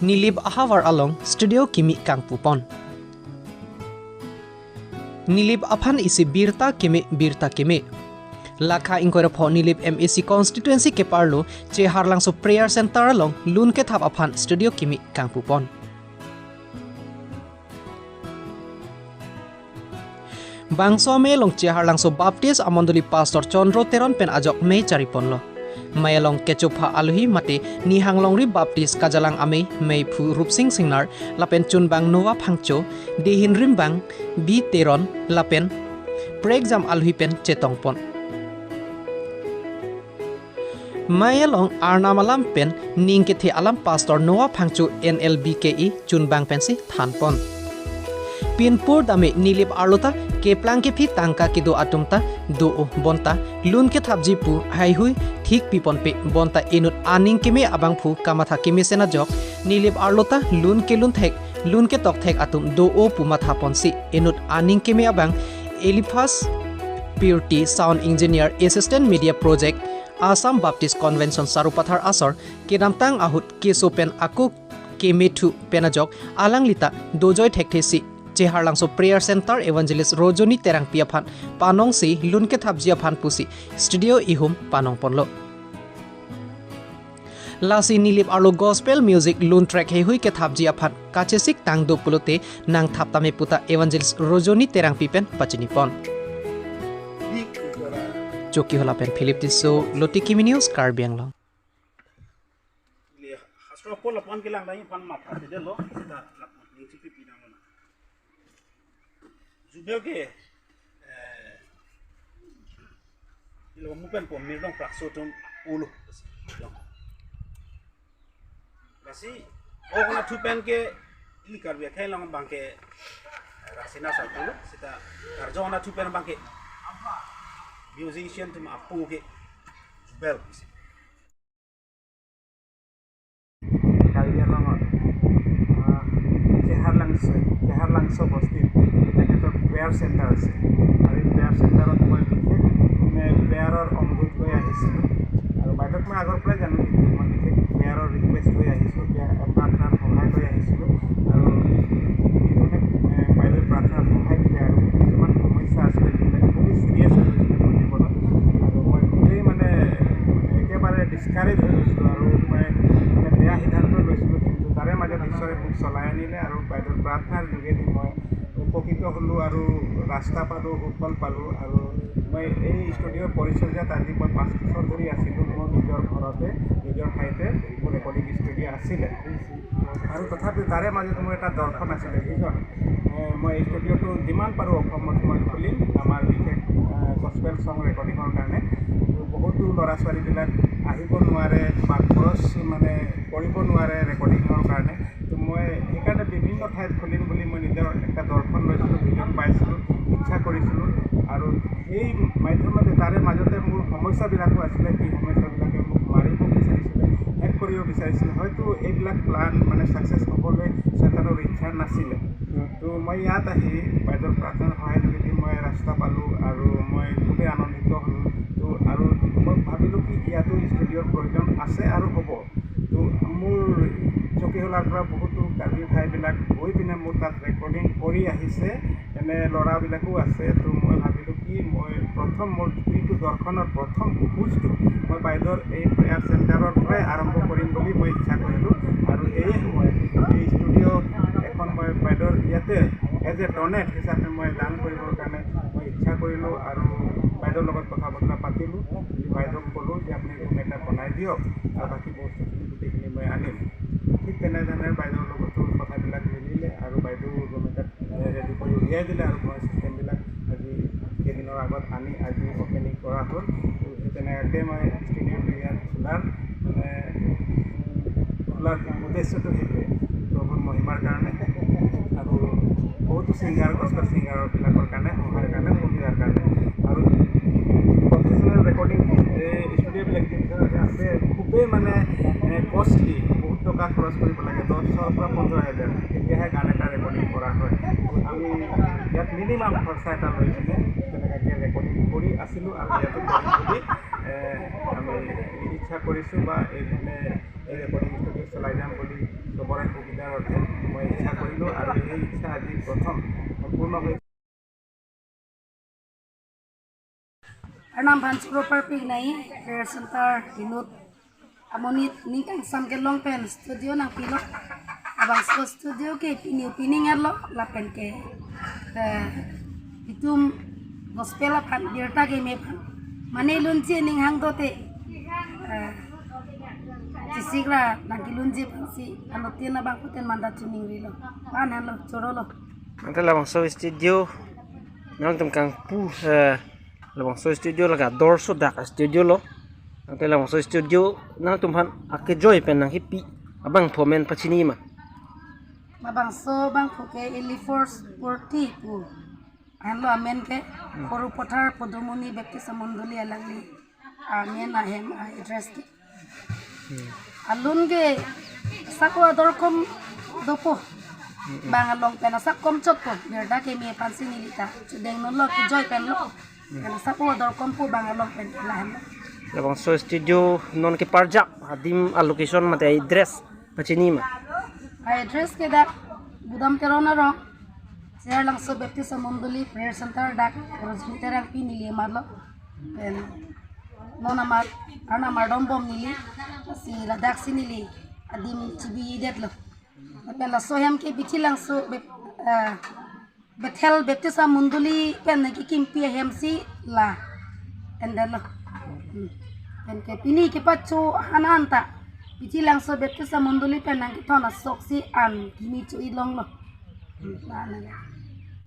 Nilip ahawar along studio KIMI kangpupon. Nilip aphan isi birta KIMI. Lakha inkoirapho Nilip MEC constituency KIPARLO Cheharlangso prayer center along lun kethap aphan studio KIMI kangpupon. Bangso me long Cheharlangso Baptist amondoli pastor Chandro teron pen ajok me charipon lo. Mayalong kechupha aluhi mate ni hanglongri Baptist kajalang ame mei phu rupsing singnar lapen chunbang nowa phangcho dehin rimbang bi teron lapen preexam aluhi pen chetongpon. Mayalong arnamalam pen ningkethe alam pastor nowa phangcho NLBKE chunbang pensi thanpon. Pinpur dame Nilip arlota keplang ke phi tangka ke do atumta do bonta lun ke thapji pu hai hui thik pipon pe bonta enut aning ke me abang phu kamatha ke me sena jok Nilip arlota lun ke tok thek atum do o pu matha ponsi enut aning ke me abang Elifas Purity Sound Engineer Assistant Media Project Assam Baptist Convention Sarupathar Asor Kedamtang ahut kesopen aku kemethu penajok alanglita dojoy thekthesi Cheharlangso prayer center evangelist Rojoni terang piaphan panong si lun ke thapjia phan pusi studio ihum panong ponlo lasi Nilip arlo gospel music lun track he hui ke thapjia phan kachesik tang do pulote nang thaptame puta evangelist Rojoni terang pipen pachini pon Joki hola pen Philip Tiso Loti KIMI News Karbiang long Jubilke ilo mupen po mirdong praksotum ulu basi ogna tupen ke ili karbia kailang bangke rasina saltu sita karjona tupen bangke musician tum apu ke jubel kalian lama Cheharlangso basti prayer center আছে আৰু prayer centerত মই বিশেষ prayer অনুৰোধ লৈ আহিছিলোঁ আৰু বাইদেউক মই আগৰ পৰাই জানো মই বিশেষ prayer ৰিকুৱেষ্ট লৈ আহিছোঁ প্ৰাৰ্থনাৰ সহায় লৈ আহিছিলোঁ আৰু বাইদেউৰ প্ৰাৰ্থনাৰ সহায় দিলে আৰু কিছুমান সমস্যা আছিলে যিবিলাক খুবেই চিৰিয়াছ হৈ গৈছিলে মোৰ জীৱনত আৰু মই খুবেই মানে একেবাৰে ডিছকাৰেজ হৈ গৈছিলোঁ আৰু মই বেয়া সিদ্ধান্ত লৈছিলোঁ কিন্তু তাৰে মাজত ঈশ্বৰে মোক চলাই আনিলে আৰু বাইদেউৰ প্ৰাৰ্থনাৰ যোগেদি মই উপকৃত হ'লোঁ আৰু ৰাস্তা পালোঁ সুফল পালোঁ আৰু মই এই ষ্টুডিঅ'ৰ পৰিচৰ্যাত আজি মই 5 বছৰ ধৰি আছিলোঁ মোৰ নিজৰ ঘৰতে নিজৰ ঠাইতে মোৰ ৰেকৰ্ডিং ষ্টুডিঅ' আছিলে আৰু তথাপি তাৰে মাজত মোৰ এটা দৰ্শন আছিলে যিজন মই এই ষ্টুডিঅ'টো যিমান পাৰোঁ অসমত মই খুলিম আমাৰ বিশেষ গস্পেল ছং ৰেকৰ্ডিঙৰ কাৰণে বহুতো ল'ৰা ছোৱালীবিলাক আহিব নোৱাৰে বা খৰচ মানে কৰিব নোৱাৰে ৰেকৰ্ডিঙৰ কাৰণে তো মই সেইকাৰণে বিভিন্ন ঠাইত খুলিম বুলি মই নিজৰ একটা দৰ্শন লৈছিলোঁ ভিজন পাইছিলোঁ ইচ্ছা কৰিছিলোঁ আৰু সেই মাধ্যমতে তাৰে মাজতে মোৰ সমস্যাবিলাকো আছিলে সেই সমস্যাবিলাকে মোক মাৰিব বিচাৰিছিলে শেষ কৰিব বিচাৰিছিলে হয়তো এইবিলাক প্লান মানে ছাকচেছ হ'বলৈ চেতনৰ ইচ্ছা নাছিলে তো মই ইয়াত আহি বাইদেউৰ প্ৰাৰ্থনাৰ সহায় যোগেদি মই ৰাস্তা পালোঁ আৰু মই খুবেই আনন্দিত হ'লোঁ তো আৰু মই ভাবিলোঁ কি ইয়াতো ষ্টুডিঅ'ৰ প্ৰয়োজন আছে আৰু হ'ব তো মোৰ চকীহোলাৰ পৰা বহুতো কাৰ্বি ভাইবিলাক গৈ পিনে মোৰ তাত ৰেকৰ্ডিং কৰি আহিছে এনে ল'ৰাবিলাকো আছে তো মই ভাবিলোঁ কি মই প্ৰথম মোৰ যিটো দৰ্শনৰ প্ৰথম খোজটো মই বাইদেউৰ এই প্ৰেয়াৰ চেণ্টাৰৰ পৰাই আৰম্ভ কৰিম বুলি মই ইচ্ছা কৰিলোঁ আৰু এই মই এই ষ্টুডিঅ' এখন মই বাইদেউৰ ইয়াতে এজ এ ডনেট হিচাপে মই দান কৰিবৰ কাৰণে মই ইচ্ছা কৰিলোঁ আৰু বাইদেউৰ লগত কথা বতৰা পাতিলোঁ বাইদেউক ক'লোঁ যে আপুনি ৰুম এটা বনাই দিয়ক আৰু বাকী বস্তুখিনি গোটেইখিনি মই আনিম ঠিক তেনেধৰণে বাইদেউৰ লগতো কথাবিলাক মিলিলে আৰু বাইদেউ ৰুম এটা ৰেডি কৰি উলিয়াই দিলে আৰু মই চিষ্টেমবিলাক আজি কেইদিনৰ আগত আনি আজি অপেনিং কৰা হ'ল সেই তেনেকৈ মই ষ্টুডিঅ'টো ইয়াত খোলাৰ উদ্দেশ্যটো সেইটোৱে প্ৰভুৰ মহিমাৰ কাৰণে আৰু বহুতো ছিংগাৰ গস্পেল ছিংগাৰবিলাকৰ কাৰণে সহায়ৰ কাৰণে সুবিধাৰ কাৰণে আৰু প্ৰফেশ্যনেল ৰেকৰ্ডিং ষ্টুডিঅ'বিলাক যিবিলাক আছে খুবেই মানে কষ্টলি বহুত টকা খৰচ কৰিব লাগে 10,000 পৰা 15,000 তেতিয়াহে গান এটা ৰেকৰ্ডিং কৰা হয় আমি ইয়াত মিনিমাম খৰচা এটা লৈ পিনে তেনেকৈ ৰেকৰ্ডিং কৰি আছিলোঁ আৰু ইয়াতো কৰিম বুলি আমি ইচ্ছা কৰিছোঁ বা এই ৰেকৰ্ডিং ষ্টুডিঅ' চলাই যাম বুলি চবৰে কৰিলোঁ আৰু সেই ইচ্ছা আজি প্ৰথম সম্পূৰ্ণ হৈ Arnam Bans proper pig nai prayer center hinut amonit ni kang sam ke long pen studio nang pilot abang studio ke pining erlo la pen ke itum gospel aphan dirta ke me phan mane lunji ning hang dote Cisikra nang lunji si anotina bang puten manda tuning rilo pan halo chorolo nanti labang so studio nang tum kang pu labang so studio laga door so dak studio lo nanti labang so studio nang tum han ake joy pen nang hipi abang thomen pachini ma mabang so bang phuke eli force 40 pu anlo amen ke koru pothar podomoni baptist mondoli alangli amen ahem address ke alun ke sakwa dorkom dopo bang along pena sakom chotpo berda ke me pansi nilita chudeng no lo ki joy pen lo kana sakwa dorkom pu bang along pen lahan labang so studio non ke parjak hadim allocation mate address pachini ma address ke dak budam terona ro Cheharlangso Baptist Mondoli Prayer Center dak orojini terang pi nili marlo en nona mar ana mardom bom nili si ladak sinili adim chibi detlo pela soham ke bichilangso Bethel Baptist Mondoli pen ki kimpi hemsi la endelo en ke pini ke pachu hananta bichilangso Baptist Mondoli pen ki thona soksi an kimi chu ilong lo